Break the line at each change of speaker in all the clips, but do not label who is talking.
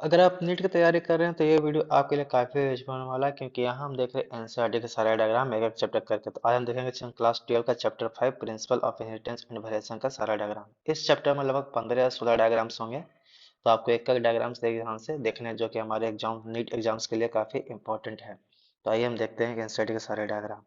अगर आप नीट की तैयारी कर रहे हैं तो ये वीडियो आपके लिए काफी यूजफुल होने वाला है, क्योंकि यहाँ हम देख रहे हैं एनसीईआरटी के सारे डायग्राम एक एक चैप्टर करके। तो आज हम देखेंगे क्लास 12 का chapter 5 principle of inheritance and variation का सारा डायग्राम। इस चैप्टर में लगभग 15 या 16 डायग्राम्स होंगे। तो आपको एक एक डायग्राम्स ध्यान से देखने हैं, जो कि हमारे एग्जाम नीट एग्जाम्स के लिए काफी इंपॉर्टेंट है। तो आइए हम देखते हैं एनसीईआरटी के सारे डायग्राम।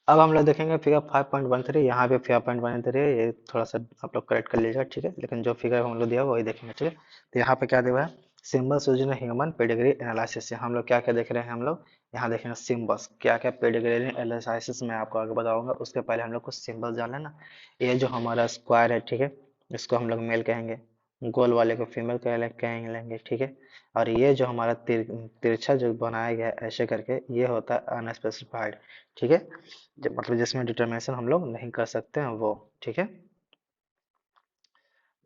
अब हम लोग देखेंगे फिगर 5.13। यहाँ पे 5.13 है, ये थोड़ा सा आप लोग करेक्ट कर लीजिएगा, ठीक है। लेकिन जो फिगर हम लोग दिया है वही देखेंगे, ठीक है। तो यहाँ पे क्या दिया हुआ है, symbols using human pedigree analysis. हम लोग क्या क्या देख रहे हैं, हम लोग यहाँ देखेंगे सिम्बल्स क्या क्या पेडिग्री एनालिसिस में आपको आगे बताऊंगा। उसके पहले हम लोग कुछ सिम्बल्स जान लेना। ये जो हमारा स्क्वायर है, ठीक है, इसको हम लोग मेल कहेंगे, गोल वाले को फीमेल कहेंगे लेंगे, ठीक है। और ये जो हमारा तिरछा जो बनाया गया है ऐसे करके, ये होता है अनस्पेसिफाइड, ठीक है। जब मतलब जिसमें डिटरमिनेशन हम लोग नहीं कर सकते हैं वो, ठीक है।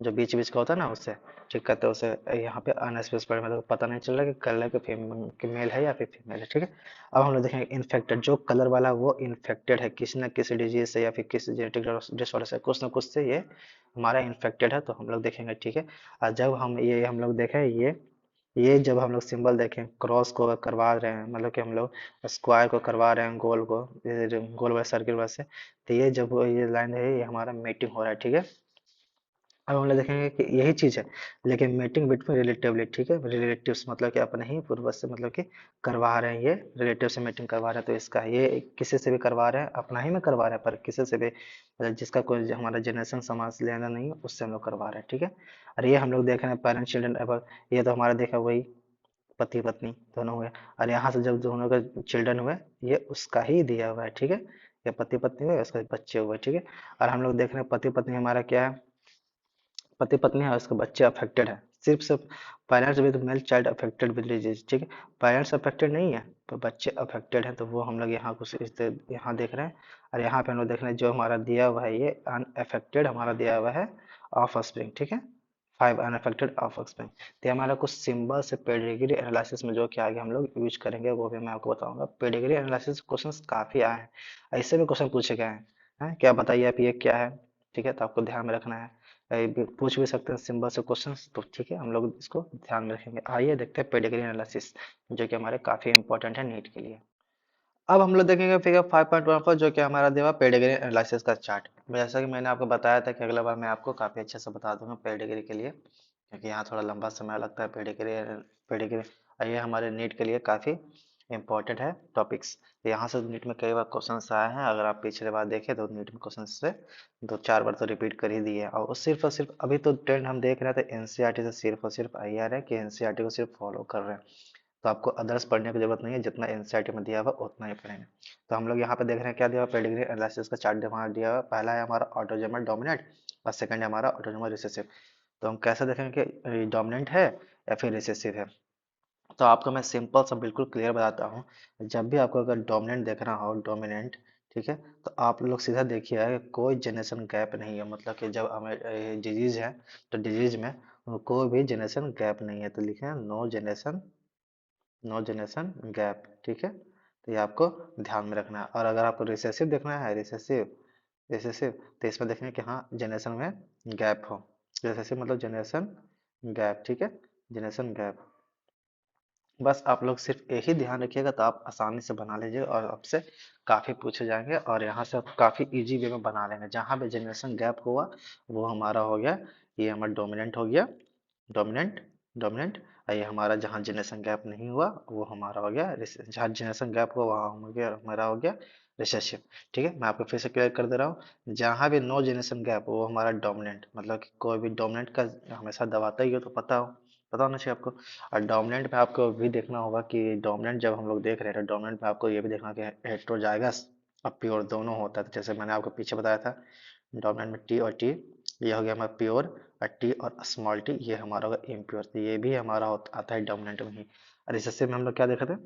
जो बीच बीच का होता है ना उससे ठीक करते हैं उसे। यहाँ पे अनस्पेसिफाइड मतलब पता नहीं चल रहा कि कलर के मेल है या फिर फीमेल है, ठीक है। अब हम लोग देखेंगे इन्फेक्टेड, जो कलर वाला वो इन्फेक्टेड है किसी न किसी डिजीज से या फिर किसी जेनेटिक डिसऑर्डर से, कुछ ना कुछ से ये हमारा इन्फेक्टेड है, तो हम लोग देखेंगे, ठीक है। और जब हम लोग देखें ये जब हम लोग सिंबल देखें क्रॉस को अगर करवा रहे हैं, मतलब कि हम लोग स्क्वायर को करवा रहे हैं गोल को, ये जो गोल वाले सर्किल वाले से, तो ये जब ये लाइन है ये हमारा मीटिंग हो रहा है, ठीक है। अब हम लोग देखेंगे कि यही चीज है, लेकिन मीटिंग बिटवीन रिलेटिवली, ठीक है। रिलेटिव्स मतलब कि अपने ही पूर्वज से, मतलब कि करवा रहे हैं, ये रिलेटिव से मीटिंग करवा रहे हैं, तो इसका ये किसी से भी करवा रहे हैं, अपना ही में करवा रहे हैं, पर किसी से भी मतलब जिसका कोई हमारा जनरेशन समाज से लेना नहीं है उससे हम लोग करवा रहे हैं, ठीक है। और ये हम लोग देख रहे हैं पेरेंट चिल्ड्रन अब, ये तो हमारा देखा वही पति पत्नी दोनों हुए। और यहाँ से जब दोनों का चिल्ड्रन हुए, ये उसका ही दिया हुआ है, ठीक है। ये पति पत्नी हुए, उसके बच्चे हुए, ठीक है। और हम लोग देख रहे हैं पति पत्नी हमारा क्या है, पति पत्नी है, उसके बच्चे अफेक्टेड है, सिर्फ parents with male child affected with disease, ठीक है। पेरेंट्स अफेक्टेड नहीं है पर बच्चे अफेक्टेड हैं, तो वो हम लोग यहाँ कुछ यहाँ देख रहे हैं। और यहाँ पे हम लोग देख रहे हैं जो हमारा दिया हुआ है ये अनअफेक्टेड हमारा दिया हुआ है ऑफ स्प्रिंग, ठीक है। 5 अनअफेक्टेड ऑफ स्प्रिंग। तो ये हमारा कुछ सिंबल से पेडिग्री एनालिसिस में जो कि आगे हम लोग यूज करेंगे वो भी मैं आपको बताऊंगा। पेडिग्री एनालिसिस क्वेश्चंस काफी आए हैं, ऐसे भी क्वेश्चन पूछे गए हैं, क्या बताइए आप ये क्या है, ठीक है। तो आपको ध्यान में रखना है। पूछ भी सकते हैं सिंबल से क्वेश्चंस, तो ठीक है हम लोग इसको ध्यान में रखेंगे। आइए देखते हैं पेडिग्री एनालिसिस, जो कि हमारे काफी इंपॉर्टेंट है नीट के लिए। अब हम लोग देखेंगे फिगर 5.14, जो कि हमारा देवा पेडिग्री एनालिसिस का चार्ट। जैसा कि मैंने आपको बताया था कि अगला बार मैं आपको काफी अच्छे से बता दूंगा पेडिग्री के लिए, क्योंकि यहाँ थोड़ा लंबा समय लगता है पेडिग्री पेडिग्री। ये हमारे नीट के लिए काफी इंपॉर्टेंट है टॉपिक्स। यहाँ से नीट में कई बार क्वेश्चन आए हैं, अगर आप पिछले बार देखें तो नीट में क्वेश्चन से 2-4 बार तो रिपीट कर ही दिए हैं। और और सिर्फ अभी तो ट्रेंड हम देख रहे थे एनसीईआरटी से सिर्फ और सिर्फ आई आ रहा है कि एनसीईआरटी को सिर्फ फॉलो कर रहे हैं। तो आपको अदर्स पढ़ने की जरूरत नहीं है, जितना एनसीईआरटी में दिया हुआ उतना ही पढ़ेंगे। तो हम लोग यहाँ पे देख रहे हैं क्या दिया हुआ, पेडिग्री एनालिसिस का चार्ट हमारा दिया हुआ। पहला है हमारा ऑटोजोमल डोमिनेंट और सेकंड है हमारा ऑटोजोमल रिसेसिव। तो हम कैसे देखेंगे कि डोमिनेंट है या फिर रिसेसिव है। तो आपको मैं सिंपल सा बिल्कुल क्लियर बताता हूँ। जब भी आपको अगर डोमिनेंट देखना हो, डोमिनेंट, ठीक है, तो आप लोग सीधा देखिए कोई जनरेशन गैप नहीं है, मतलब कि जब हमें डिजीज है तो डिजीज में कोई भी जनरेशन गैप नहीं है, तो लिखे हैं नो जनरेशन गैप, ठीक है। तो ये आपको ध्यान में रखना है। और अगर आपको रिसेसिव देखना है, रिसेसिव रिसेसिव तो इसमें देखेंगे कि हाँ जनरेशन में गैप हो। रिसेसिव मतलब जनरेशन गैप, ठीक है, जनरेशन गैप। बस आप लोग सिर्फ यही ध्यान रखिएगा तो आप आसानी से बना लीजिएगा, और आपसे काफ़ी पूछे जाएंगे और यहाँ से आप काफ़ी इजी वे में बना लेंगे। जहाँ पे जनरेशन गैप हुआ वो हमारा हो गया, ये हमारा डोमिनेंट हो गया, डोमिनेंट डोमिनेंट। और ये हमारा जहाँ जनरेशन गैप नहीं हुआ वो हमारा हो गया जहाँ जनरेशन गैप हुआ वहाँ हो गया हमारा हो गया रिसेसिव, ठीक है। मैं आपको फिर से क्लियर कर दे रहा हूँ, जहाँ भी नो जनरेशन गैप वो हमारा डोमिनेंट, मतलब कि कोई भी डोमिनेंट का हमेशा दबाता ही हो, तो पता होना चाहिए आपको। और डोमिनेंट में आपको भी देखना होगा कि डोमिनेंट जब हम लोग देख रहे हैं तो डोमिनेंट में आपको ये भी देखना कि हेट्रोजाइगस और प्योर दोनों होता है। तो जैसे मैंने आपको पीछे बताया था डोमिनेंट में टी और टी, ये हो गया हमारा प्योर, और टी और स्मॉल टी ये हमारा होगा इम्प्योर, तो ये भी हमारा आता है डोमिनेंट में ही। और इससे में हम लोग क्या देखे थे,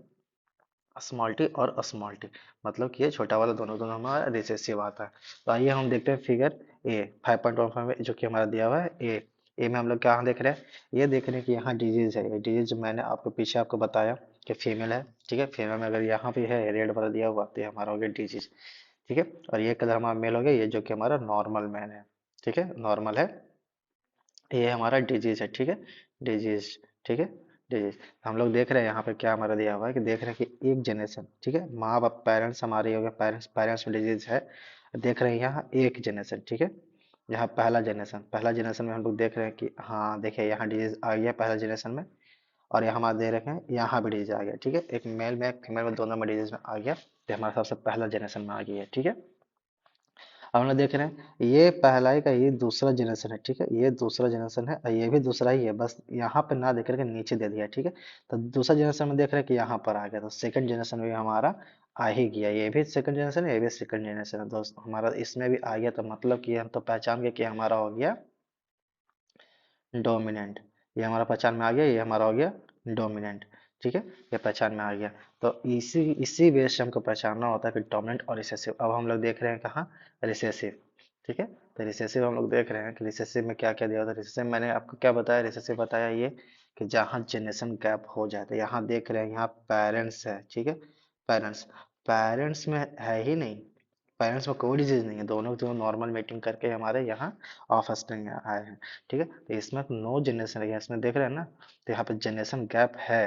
स्मॉल टी और स्मॉल टी, मतलब कि ये छोटा वाला दोनों दोनों हमारा रिसेसिव आता है। तो आइए हम देखते हैं फिगर ए 5.15 में, जो कि हमारा दिया हुआ है ए में हम लोग क्या देख रहे हैं, ये देख रहे हैं कि यहाँ डिजीज है। ये डिजीज मैंने आपको पीछे आपको बताया कि फीमेल है, ठीक है। फीमेल में अगर यहाँ पे है रेड वाला दिया हुआ तो ये हमारा हो गया डिजीज, ठीक है। और ये कलर हमारा मेल हो गया, ये जो कि हमारा नॉर्मल मैन है, ठीक है, नॉर्मल है, ये हमारा डिजीज है, ठीक है, डिजीज, ठीक है। डिजीज हम लोग देख रहे हैं यहाँ पे क्या हमारा दिया हुआ है कि देख रहे हैं कि एक जनरेशन, ठीक है, माँ बाप पेरेंट्स हमारे हो गए, पेरेंट्स पेरेंट्स में डिजीज है, देख रहे हैं यहाँ एक जनरेशन, ठीक है। यहाँ पहला जनरेशन में हम लोग देख रहे हैं कि हाँ देखिए यहाँ डिजीज आ गया पहला जनरेशन में, और यहाँ हमारे दे रखे हैं यहाँ भी डिजीज आ गया, ठीक है, एक मेल में एक फीमेल में दोनों में डिजीज में आ गया, तो हमारा सबसे पहला जनरेशन में आ गया है, ठीक है। अब हम लोग देख रहे हैं ये पहला ही का ये दूसरा जनरेशन है, ठीक है, ये दूसरा जनरेशन है और ये भी दूसरा ही है, बस यहाँ पे ना देख करके नीचे दे दिया, ठीक है। तो दूसरा जनरेशन में देख रहे हैं कि यहाँ पर आ गया, तो सेकंड जनरेशन में भी हमारा आ ही गया, ये भी सेकंड जनरेशन है, ये भी सेकंड जनरेशन है दोस्त, हमारा इसमें भी आ गया, तो मतलब कि हम तो पहचान गए कि हमारा हो गया डोमिनेंट। ये हमारा पहचान में आ गया, ये हमारा हो गया डोमिनेंट, ठीक है, ये पहचान में आ गया। तो इसी इसी बेस से हमको पहचानना होता है कि डोमिनेंट और रिसेसिव। अब हम लोग देख रहे हैं कहाँ, रिसेसिव, ठीक है। तो रिसेसिव हम लोग देख रहे हैं कि रिसेसिव में क्या क्या दिया होता है। रिसेसिव मैंने आपको क्या बताया, रिसेसिव बताया ये कि जहाँ जनरेशन गैप हो जाए, तो यहाँ देख रहे हैं यहाँ पेरेंट्स है, ठीक है, पेरेंट्स, पेरेंट्स में है ही नहीं, पेरेंट्स में कोई डिजीज नहीं है, दोनों जो नॉर्मल मीटिंग करके हमारे यहाँ ऑफ स्प्रिंग आए हैं, ठीक है। तो इसमें नो जनरेशन है, इसमें देख रहे हैं ना, तो यहाँ पे जनरेशन गैप है,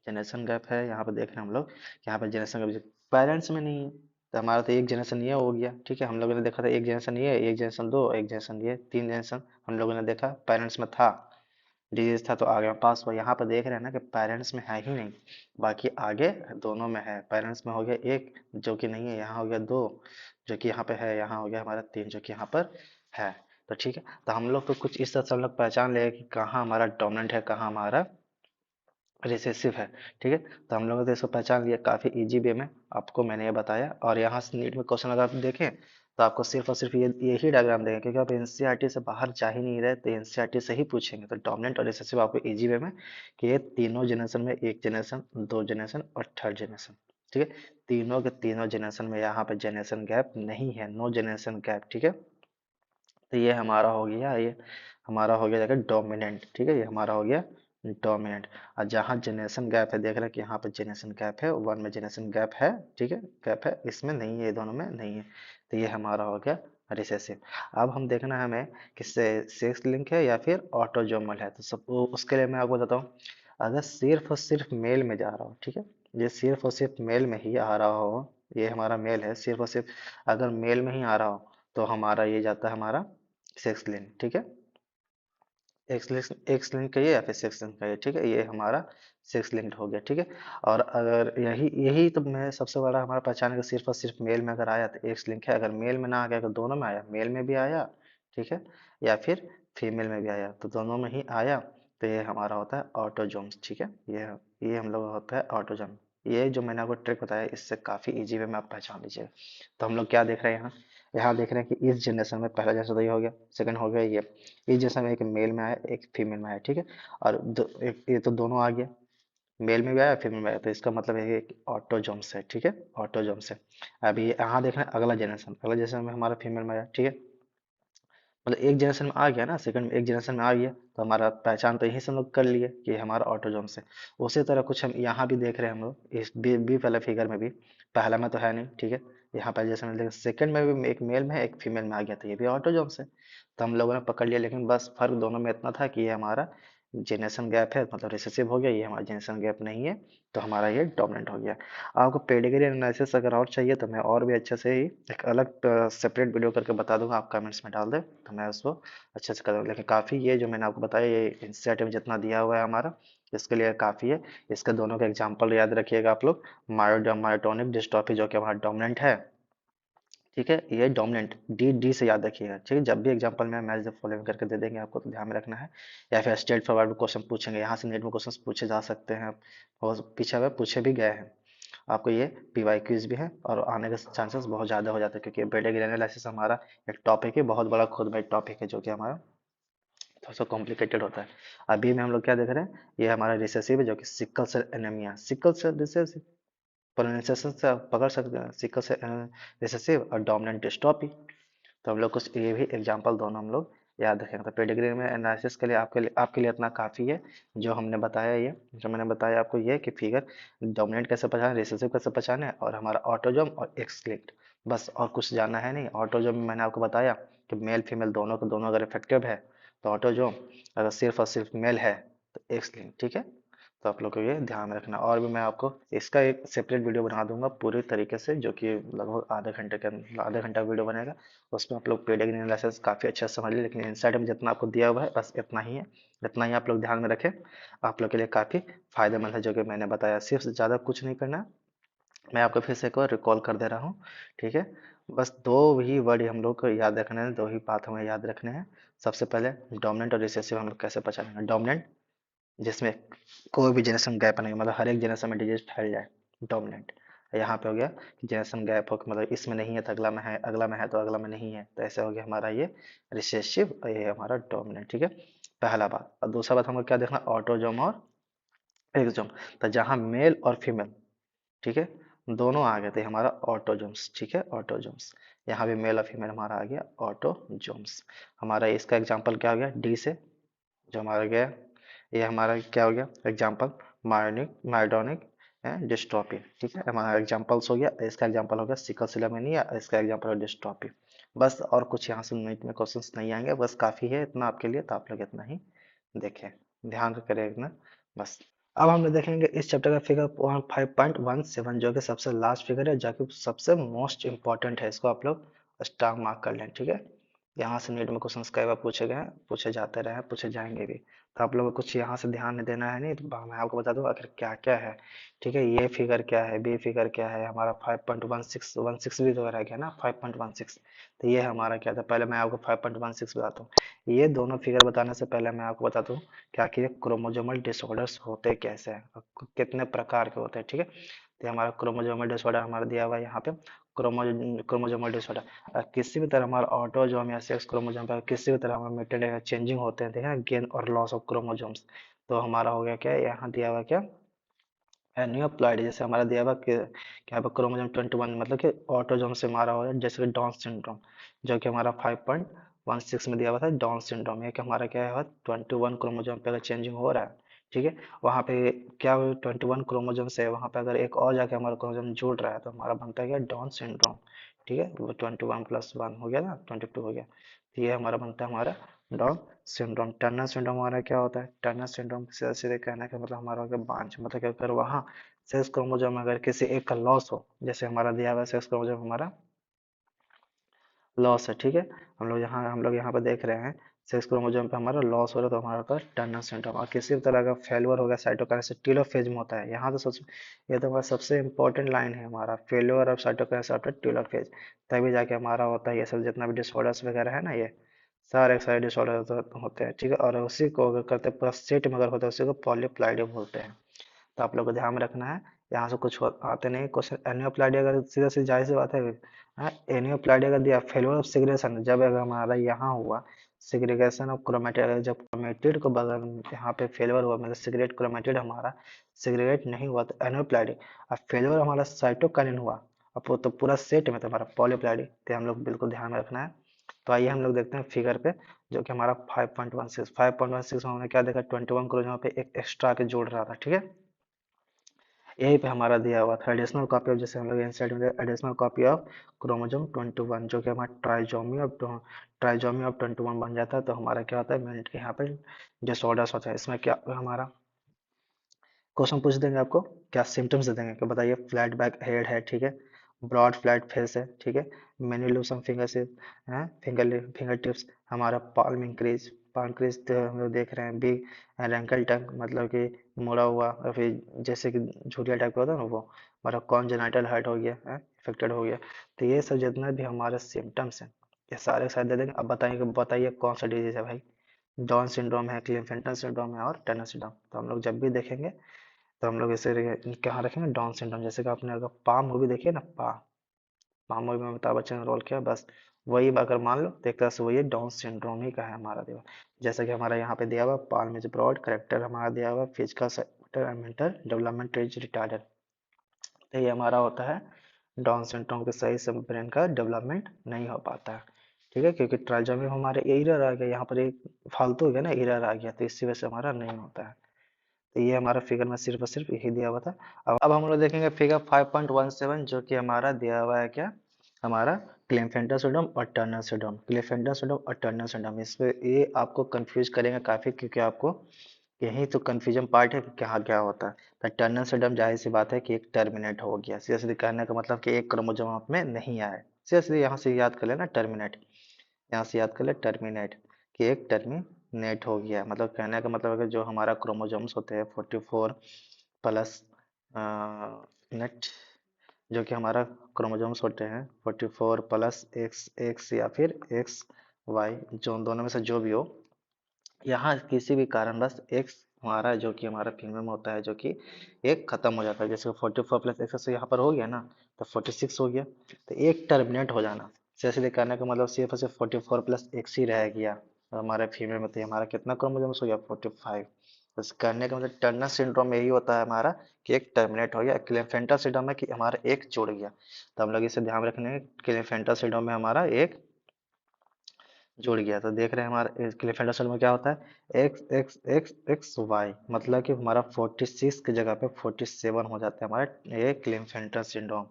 जनरेशन गैप है, यहाँ पे देख रहे हैं हम लोग, यहाँ पे जनरेशन गैप पेरेंट्स में नहीं है, तो हमारा तो एक जनरेशन ये हो गया, ठीक है। हम लोगों ने देखा था एक जनरेशन ये, एक जनरेशन दो, एक जनरेशन ये, तीन जनरेशन हम लोगों ने देखा पेरेंट्स में था, डिजीज था, तो आगे पास हुआ। यहाँ पर देख रहे हैं ना कि पेरेंट्स में है ही नहीं, बाकी आगे दोनों में है, पेरेंट्स में हो गया एक जो कि नहीं है, यहाँ हो गया दो जो कि यहाँ पे है, यहाँ हो गया हमारा तीन जो कि यहाँ पर है। तो ठीक है, तो हम लोग तो कुछ इस तरह से हम लोग पहचान ले कि कहाँ हमारा डोमिनेंट है, कहाँ हमारा रिसेसिव है, ठीक है। तो हम लोगों ने तो इसको पहचान लिया काफी इजी वे में, आपको मैंने ये बताया। और यहाँ से नीट में क्वेश्चन अगर आप देखें तो आपको सिर्फ और सिर्फ ये यही डायग्राम देंगे, क्योंकि आप एनसीईआरटी से बाहर जा ही नहीं रहे, तो एनसीईआरटी से ही पूछेंगे। तो डोमिनेंट और रिसेसिव आपको इजी वे में कि ये तीनों जनरेशन में, एक जनरेशन, दो जनरेशन और थर्ड जनरेशन, ठीक है, तीनों के तीनों जनरेशन में यहाँ पे जनरेशन गैप नहीं है, नो जनरेशन गैप, ठीक है। तो ये हमारा हो गया, ये हमारा हो गया जाकर डोमिनेंट, ठीक है, ये हमारा हो गया डोमिनेंट। और जहाँ जनरेशन गैप है, देख रहे हैं कि यहाँ पे जनरेशन गैप है, वन में जनरेशन गैप है, ठीक है, गैप है, इसमें नहीं है, ये दोनों में नहीं है, तो ये हमारा हो गया रिसेसिव। अब हम देखना है हमें कि सेक्स लिंक है या फिर ऑटोजोमल है, तो सब उसके लिए मैं आपको बताता हूँ। अगर सिर्फ और सिर्फ मेल में जा रहा हो, ठीक है, ये सिर्फ और सिर्फ मेल में ही आ रहा हो, ये हमारा मेल है, सिर्फ और सिर्फ अगर मेल में ही आ रहा हो, तो हमारा ये जाता है हमारा सेक्स लिंक, ठीक है, एक्स लिंक कहिए या फिर सेक्स लिंक कहिए, ठीक है, ये हमारा सेक्स लिंक्ड हो गया, ठीक है। और अगर यही यही तो मैं सबसे बड़ा हमारा पहचान है कि सिर्फ और सिर्फ मेल में अगर आया तो एक्स लिंक है, अगर मेल में ना आ गया तो दोनों में आया, मेल में भी आया, ठीक है, या फिर फीमेल में भी आया, तो दोनों में ही आया, तो ये हमारा होता है ऑटोजोम्स, ठीक है, ये हम लोग होता है ऑटोजोम। ये जो मैंने आपको ट्रिक बताया इससे काफी इजी वे में आप पहचान लीजिएगा। तो हम लोग क्या देख रहे हैं यहाँ, यहाँ देख रहे हैं कि इस जनरेशन में पहला जनरेशन तो ये हो गया, सेकंड हो गया ये, इस जैसा में एक मेल में आया एक फीमेल में आया, ठीक है, और एक ये तो दोनों आ गया, मेल में भी आया फीमेल में आया, तो इसका मतलब है कि ऑटोजोम्स है, ठीक है, ऑटोजोम्स है। अभी यहाँ देख रहे हैं अगला जनरेशन में हमारा फीमेल में आया, ठीक है, मतलब एक जनरेशन में आ गया ना, सेकंड में एक जनरेशन में आ गया, तो हमारा पहचान तो यहीं से हम लोग कर लिए कि हमारा ऑटोजोम्स है। उसी तरह कुछ हम यहाँ भी देख रहे हैं हम लोग इस बी वाले फिगर में भी, पहला में तो है नहीं, ठीक है, यहाँ पर जैसे मैंने सेकंड में भी एक मेल में है एक फीमेल में आ गया, तो ये भी ऑटोजोम्स है, तो हम लोगों ने पकड़ लिया। लेकिन बस फर्क दोनों में इतना था कि ये हमारा जेनेशन गैप है, मतलब रिसेसिव हो गया, ये हमारा जेनेशन गैप नहीं है, तो हमारा ये डोमिनेंट हो गया। आपको पेडिग्री एनालिसिस अगर और चाहिए तो मैं और भी अच्छे से ही एक अलग सेपरेट वीडियो करके बता दूंगा, आप कमेंट्स में डाल दें तो मैं उसको अच्छे से कर दूंगा। लेकिन काफ़ी ये जो मैंने आपको बताया ये इंसेट में जितना दिया हुआ है हमारा, इसके लिए काफ़ी है। इसके दोनों का एग्जाम्पल याद रखिएगा आप लोग, मायोटोनिक डिस्ट्रॉफी जो कि हमारा डोमिनेंट है, ठीक है, ये डोमिनेंट डी डी से याद रखिएगा, ठीक है, जब भी एग्जांपल में मैच द फॉलोइंग करके दे देंगे आपको तो ध्यान में रखना है। या फिर स्ट्रेट फॉरवर्ड क्वेश्चन पूछेंगे, यहाँ से नेट में क्वेश्चन पूछे जा सकते हैं, और पीछे हुए पूछे भी गए हैं आपको, ये पीवाई क्यूज भी है और आने के चांसेस बहुत ज़्यादा हो जाते हैं, क्योंकि पेडिग्री एनालिसिस हमारा एक टॉपिक है, बहुत बड़ा खुद में एक टॉपिक है, जो कि हमारा थोड़ा सा कॉम्प्लिकेटेड होता है। अभी में हम लोग क्या देख रहे हैं, ये हमारा रिसेसिव है जो कि sickle cell anaemia, sickle cell recessive, pronunciation से आप पकड़ सकते हैं, सिकल सेल रिसेसिव और डोमिनेंट डिस्ट्रॉफी। तो हम लोग कुछ ये भी एग्जांपल दोनों हम लोग याद रखेंगे। तो पेडिग्री में एनालिसिस के लिए आपके लिए इतना काफ़ी है, जो हमने बताया, ये जो मैंने बताया आपको, ये कि फिगर डोमिनेंट कैसे पहचाने, रिसेसिव कैसे पहचाने, और हमारा ऑटोजोम और एक्स लिंक्ड, बस और कुछ जानना है नहीं। ऑटोजोम में मैंने आपको बताया कि मेल फीमेल दोनों को दोनों अगर इफेक्टिव है तो ऑटोजोम अगर सिर्फ और सिर्फ मेल है तो एक्स लिंक, ठीक है। तो आप लोग को ये ध्यान में रखना। और भी मैं आपको इसका एक सेपरेट वीडियो बना दूंगा पूरी तरीके से, जो कि लगभग आधे घंटा वीडियो बनेगा। उसमें आप लोग पेडिग्री एनालिसिस काफ़ी अच्छा से समझ लें, लेकिन इनसाइड में जितना आपको दिया हुआ है बस इतना ही है, इतना ही आप लोग ध्यान में रखें। आप लोग के लिए काफ़ी फायदेमंद है जो कि मैंने बताया, सिर्फ ज़्यादा कुछ नहीं करना। मैं आपको फिर से एक बार रिकॉल कर दे रहा हूँ, ठीक है। बस दो ही वर्ड हम लोग को याद रखने हैं, दो ही बात हमें याद रखने हैं। सबसे पहले डोमिनेंट और रिसेसिव हम लोग कैसे पहचानेंगे। डोमिनेंट जिसमें कोई भी जनरेशन गैप नहीं, मतलब हर एक जनरेशन में डिजिट फैल जाए, डोमिनेंट। यहाँ पे हो गया कि जनरेशन गैप हो, मतलब इसमें नहीं है तो अगला में है, अगला में है तो अगला में नहीं है, तो ऐसे हो गया हमारा ये रिसेसिव और ये हमारा डोमिनेंट, ठीक है। पहला बात। और दूसरा बात हमको क्या देखना, ऑटोजोम और एक्सोजोम। तो जहाँ मेल और फीमेल, ठीक है, दोनों आ गए थे हमारा ऑटोजोम्स, ठीक है, ऑटोजोम्स। यहाँ भी मेल और फीमेल हमारा आ गया ऑटोजोम्स। हमारा इसका एग्जांपल क्या हो गया, डी से जो हमारा गया, ये हमारा क्या हो गया एग्जांपल, मायोडोनिक डिस्ट्रॉफी, ठीक है, हमारा एग्जांपल्स हो गया। इसका एग्जांपल हो गया सिकल सेल एनीमिया, इसका एग्जांपल है डिस्ट्रॉफी। बस और कुछ यहाँ से में क्वेश्चंस नहीं आएंगे, बस काफ़ी है इतना आपके लिए, तो आप लोग इतना ही देखें, ध्यान करें इतना, बस। अब हम लोग देखेंगे इस चैप्टर का फिगर 5.17, जो कि सबसे लास्ट फिगर है, जो कि सबसे मोस्ट इंपॉर्टेंट है। इसको आप लोग स्टार मार्क कर लें, ठीक है। यहाँ से नीट में क्वेश्चन कई बार पूछे गए हैं, पूछे जाते रहे, पूछे जाएंगे भी, तो आप लोगों को कुछ यहाँ से ध्यान नहीं देना है, नहीं तो मैं आपको बता दूँ आखिर क्या क्या है, ठीक है। ये फिगर क्या है, बी फिगर क्या है, हमारा 5.16 भी तो रह गया ना, 5.16। तो ये हमारा क्या था, पहले मैं आपको 5.16 बताता हूँ। ये दोनों फिगर बताने से पहले मैं आपको बताता हूँ क्या कि क्रोमोजोमल डिसऑर्डर्स होते कैसे हैं, कितने प्रकार के होते हैं, ठीक है। तो हमारा क्रोमोजोमल डिसऑर्डर हमारा दिया हुआ है यहाँ पे, क्रोमोजोमल डिसऑर्डर किसी भी तरह हमारा ऑटोजोम या सेक्स क्रोमोजोम पर किसी भी तरह हमारे म्यूटेंट चेंजिंग होते हैं, ठीक है, गेन और लॉस ऑफ क्रोमोजोम्स। तो हमारा हो गया क्या, यहाँ दिया हुआ क्या, एनियोप्लॉइडी, जैसे हमारा दिया हुआ कि क्या क्रोमोजोम 21, मतलब कि ऑटोजोम से हमारा हो रहा है, जैसे कि डाउन सिंड्रोम, जो कि हमारा 5.16 में दिया हुआ था डाउन सिंड्रोम। ये कि हमारा क्या है 21 क्रोमोजोम पे अगर चेंजिंग हो रहा है, ठीक है, वहाँ पे क्या 21 क्रोमोजोम से वहाँ पे अगर एक और जाके हमारा क्रोमोजोम जुड़ रहा है तो हमारा बनता है क्या, डाउन सिंड्रोम, ठीक है। वो 21+1 हो गया ना, 22 हो गया, तो ये हमारा बनता है हमारा डाउन सिंड्रोम। टर्नर सिंड्रोम हमारा क्या होता है, टर्नर सिंड्रोम सीधे सीधे कहने का मतलब हमारा हो गया बांझ, मतलब कि अगर वहाँ सेक्स क्रोमोसोम अगर किसी एक का लॉस हो, जैसे हमारा दिया हुआ सेक्स क्रोमोसोम हमारा लॉस है, ठीक है, हम लोग यहाँ पे देख रहे हैं सेक्स क्रोमोसोम पे हमारा लॉस हो रहा है, तो हमारा होता है टर्नर सिंड्रोम। और किसी भी तरह का फेलियर हो गया साइटोकाइनेसिस टेलोफेज में होता है, यहाँ तो ये तो हमारा सबसे इंपॉर्टेंट लाइन है, हमारा failure of cytokinesis after telophase, तभी जाके हमारा होता है ये सब जितना भी डिसऑर्डर्स वगैरह है ना, ये सारे डिसऑर्डर होते हैं, ठीक है। और उसी को अगर करते पूरा सेट में अगर होता है उसी को पॉलीप्लाइडी बोलते हैं। तो आप लोग को ध्यान में रखना है, यहाँ से कुछ आते नहीं क्वेश्चन। एनियोप्लाइडी अगर सीधा सीधा जाहिर सी बात है, एनियोप्लाइडी अगर दिया फेलियर ऑफ सिग्रेशन, जब अगर हमारा यहाँ हुआ सिग्रेगेशन ऑफ क्रोमेटिड, अगर जब क्रोमेटिड को बगल यहाँ पे फेलियर हुआ, मतलब सिगरेट क्रोमेटिड हमारा सिगरेट नहीं हुआ तो एनियोप्लाइडी। अब फेलियर हमारा साइटोकाइनिन हुआ, अब वो तो पूरा सेट में तो हमारा पॉलीप्लाइडी, तो हम लोग बिल्कुल ध्यान में रखना है। तो आइए हम लोग देखते हैं फिगर पे, जो कि हमारा 5.16 में हमने क्या देखा, 21 क्रोमोसोम पे एक एक्स्ट्रा के जोड़ रहा था, ठीक है। यहीं पे हमारा दिया हुआ था एडिशनल कॉपी ऑफ, जैसे हम लोग इंसर्ट में एडिशनल कॉपी ऑफ क्रोमोसोम 21, जो कि हमारा ट्राइजोमी ऑफ 21 बन जाता है। तो हमारा क्या होता है मिनट के यहाँ पे डिसऑर्डर्स होता है। इसमें क्या हमारा क्वेश्चन पूछ देंगे आपको, क्या सिम्टम्स दे देंगे कि बताइए, फ्लैट बैक हेड है, ठीक है, ब्रॉड फ्लैट फेस है, ठीक है, मेनी लूज फिंगर से हैं, फिंगर टिप्स, हमारा पाल्म क्रीज तो हम लोग देख रहे हैं, बिग रैंकल टंग, मतलब कि मुड़ा हुआ, और फिर जैसे कि झुरिया टाइप का होता है ना वो, हमारा कॉन्जेनाइटल हार्ट हो गया है, इफेक्टेड हो गया। तो ये सब जितना भी हमारे सिम्टम्स हैं ये सारे सारे दे देंगे। अब बताइए बताइए कौन सा डिजीज है भाई, डाउन सिंड्रोम है, क्लिनफेंटन सिंड्रोम है और टर्नर सिंड्रोम। तो हम लोग जब भी देखेंगे तो हम लोग इसे कहाँ रखेंगे, डाउन सिंड्रोम। जैसे कि आपने अगर पा मूवी देखी है ना, पा मूवी में अमिताभ बच्चन ने रोल किया, बस वही अगर मान लो तो एक तरह से वही डाउन सिंड्रोम ही का है हमारा दिया। जैसे कि हमारा यहाँ पे दिया हुआ पाल्म इज ब्रॉड, करेक्टर हमारा दिया हुआ physical sector and mental development is retarded. तो ये हमारा होता है डाउन सिंड्रोम के सही से ब्रेन का डेवलपमेंट नहीं हो पाता है, ठीक है, क्योंकि ट्राइजोमी में हमारे एरर आ गया, यहाँ पर एक फालतू हो गया ना, एरर आ गया, तो इसी वजह से हमारा नहीं होता है। तो ये हमारा फिगर में सिर्फ और सिर्फ यही दिया हुआ था। अब हम लोग देखेंगे फिगर 5.17, जो कि हमारा दिया हुआ है क्या, हमारा क्लेफेंटर सिंड्रोम और टर्नर सिंड्रोम, क्लेफेंटर सिंड्रोम और टर्नर सिंड्रोम, इसमें ये आपको कंफ्यूज करेंगे काफी, क्योंकि आपको यही तो कंफ्यूजन पार्ट है कि क्या क्या होता है। तो टर्नर सिंड्रोम जाहिर सी बात है कि एक टर्मिनेट हो गया, सीधा सीधे कहने का मतलब कि एक क्रोमोसोम आप में नहीं आया है। सीधा सीधे यहाँ से याद कर लेना टर्मिनेट, यहाँ से याद कर ले टर्मिनेट, कि एक टर्मिनेट हो गया, मतलब कहने का मतलब है कि जो हमारा क्रोमोसोम्स होते हैं 44 प्लस नेट, जो कि हमारा क्रोमोसोम्स होते हैं 44 प्लस एक्स एक्स या फिर एक्स वाई, जो दोनों में से जो भी हो, यहाँ किसी भी कारणवश एक्स हमारा जो कि हमारा फीमेल में होता है, जो कि एक खत्म हो जाता है, जैसे 44 प्लस एक्स यहाँ पर हो गया ना, तो 46 हो गया, तो एक टर्मिनेट हो जाना। जैसे करने का मतलब सिर्फ और सिर्फ 44 प्लस एक्स ही रह गया, और हमारे फीमेल में तो हमारा कितना क्रोमोसोम्स हो गया 45। तो इस करने का मतलब टर्नर सिंड्रोम में यही होता है हमारा, कि एक टर्मिनेट हो गया। क्लेफेंटर सिंड्रोम में कि हमारा एक जुड़ गया, तो हम लोग इसे ध्यान रखने, क्लेफेंटर सिंड्रोम में हमारा एक जुड़ गया। तो देख रहे हैं हमारे क्लिफेंडर सेल में क्या होता है, X X X X Y, मतलब कि हमारा 46 की जगह पे 47 हो जाता है हमारा ये क्लिफेंटर सिंड्रोम।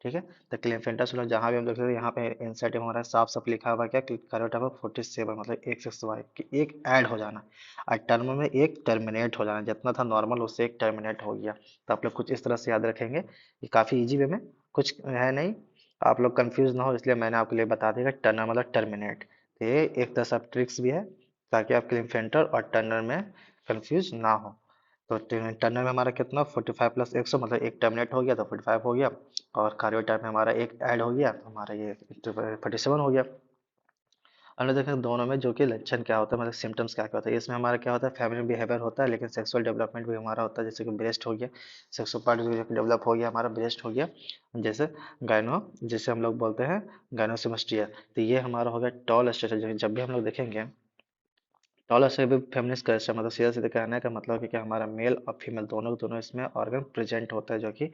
ठीक है, तो क्लिफेंटर सिंड्रोम जहाँ भी हम देख रहे हैं, यहाँ पे इंसर्ट में हमारा साफ साफ लिखा हुआ है क्या, करेक्ट है 47, मतलब एक्स एक्स वाई कि एक ऐड हो जाना, और टर्म में एक टर्मिनेट हो जाना, जितना था नॉर्मल उससे एक टर्मिनेट हो गया। तो आप लोग कुछ इस तरह से याद रखेंगे, ये काफ़ी इजी वे में, कुछ है नहीं, आप लोग कंफ्यूज ना हो, इसलिए मैंने आपके लिए बता दिया टर्नर मतलब टर्मिनेट। ये एक तरह से ट्रिक्स भी है, ताकि आप क्लिफेंटर और टर्नर में कंफ्यूज ना हो। तो टर्नर में हमारा कितना 45 प्लस 100, मतलब एक टर्मिनेट हो गया तो 45 हो गया, और कार्योटाइप में हमारा एक ऐड हो गया तो हमारा ये 47 हो गया। हमने देखा दोनों में जो कि लक्षण क्या होता है, मतलब सिम्टम्स क्या क्या होता है, इसमें हमारा क्या होता है फैमिली बिहेवियर होता है, लेकिन सेक्सुअल डेवलपमेंट भी हमारा होता है, जैसे कि ब्रेस्ट हो गया, सेक्सुअल पार्ट भी डेवलप हो गया हमारा, ब्रेस्ट हो गया, जैसे गायनो, जैसे हम लोग बोलते हैं गायनोसिमेस्टिया। तो ये हमारा हो गया टॉल स्ट्रक्चर, जब भी हम लोग देखेंगे टॉल से भी फेमिनिस्ट कल्चर, मतलब सीधा सीधा कहने का मतलब है कि हमारा मेल और फीमेल दोनों दोनों इसमें ऑर्गन प्रेजेंट होता है, जो कि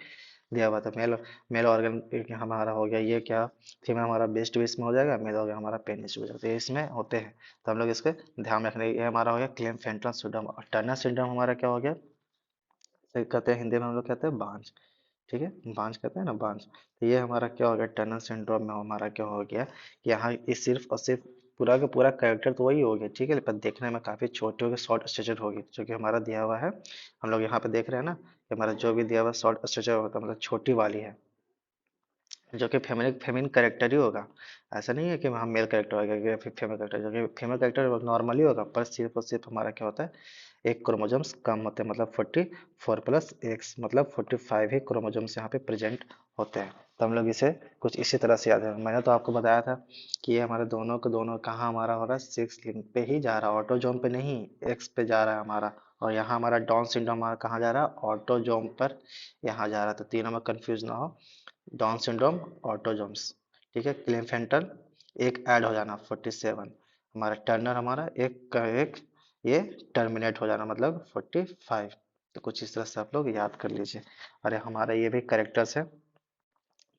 दिया हुआ था। मेल मेल ऑर्गन हमारा हो गया ये क्या, फीमेल हमारा बेस्ट भी इसमें हो जाएगा, मेल हो गया हमारा पेनिस भी हो जाएगा, तो ये इसमें होते हैं। तो हम लोग इसके ध्यान रखने, ये हमारा हो गया क्लेफेंटर सिंड्रोम। और टर्नर सिंड्रोम हमारा क्या हो गया, तो कहते हैं हिंदी में हम लोग कहते हैं बांझ। ठीक है, बांझ कहते हैं ना, बांझ। तो ये हमारा क्या हो गया टनल सिंड्रोम में हमारा क्या हो गया, कि यहाँ ये सिर्फ और सिर्फ पूरा का पूरा कैरेक्टर तो वही हो गया, ठीक है, पर देखने में काफी छोटे हो गए, शॉर्ट स्ट्रक्चर होगी, जो कि हमारा दिया हुआ है। हम लोग यहाँ पे देख रहे हैं ना, कि हमारा जो भी दिया हुआ शॉर्ट स्ट्रक्चर होता है, मतलब छोटी वाली है, जो कि फेमिनिन फेमिन करेक्टर ही होगा। ऐसा नहीं है कि हम मेल करेक्टर होगा या फिर फीमेल करेक्टर, जो कि फीमेल करेक्टर नॉर्मली होगा, पर सिर्फ और सिर्फ हमारा क्या होता है, एक क्रोमोजोम्स कम होते हैं, मतलब 44 प्लस एक्स, मतलब 45 ही क्रोमोजोम्स यहाँ पे प्रेजेंट होते हैं। तो हम लोग इसे कुछ इसी तरह से याद है। मैंने तो आपको बताया था कि ये हमारे दोनों के दोनों कहाँ हमारा हो रहा है, सिक्स लिंक पे ही जा रहा है, ऑटोजोम पे नहीं, एक्स पे जा रहा है हमारा। और यहाँ हमारा डाउन सिंड्रोम हमारा कहाँ जा रहा है, ऑटोजोम पर यहाँ जा रहा है। तो तीनों में कंफ्यूज ना हो, डाउन सिंड्रोम, ऑटोजोम्स, ठीक है, क्लिनफेंटल एक ऐड हो जाना 47, हमारा टर्नर हमारा एक का एक ये टर्मिनेट हो जाना, मतलब 45। तो कुछ इस तरह से आप लोग याद कर लीजिए। अरे हमारा ये भी करेक्टर्स है,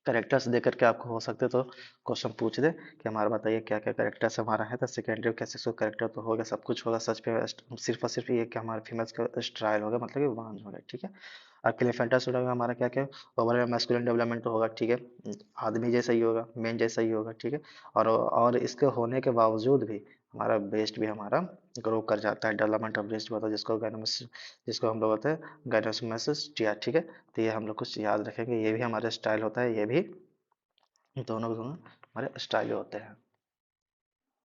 करेक्टर्स दे करके आपको हो सकते तो क्वेश्चन पूछ दे कि हमारा बताइए क्या क्या करेक्टर्स हमारा है, तो सेकेंडरी कैसे सो करेक्टर तो होगा, सब कुछ होगा सच पे, सिर्फ और सिर्फ ये कि हमारे फीमेल्स का स्ट्राइल होगा, मतलब कि वांज होगा, ठीक है। और क्लिफेंटा सूट होगा हमारा क्या क्या, ओवरऑल मैस्कुलिन डेवलपमेंट तो होगा, ठीक है, आदमी जैसा ही होगा, मेन जैसा ही होगा, ठीक है। और इसके होने के बावजूद भी हमारा ब्रेस्ट भी हमारा ग्रो कर जाता है, डेवलपमेंट ऑफ ब्रेस्ट होता है, जिसको हम लोग बोलते हैं गायनोसिमेसिस, ठीक है। तो ये हम लोग कुछ याद रखेंगे, ये भी हमारा स्टाइल होता है, ये भी दोनों दोनों हमारे स्टाइल होते हैं।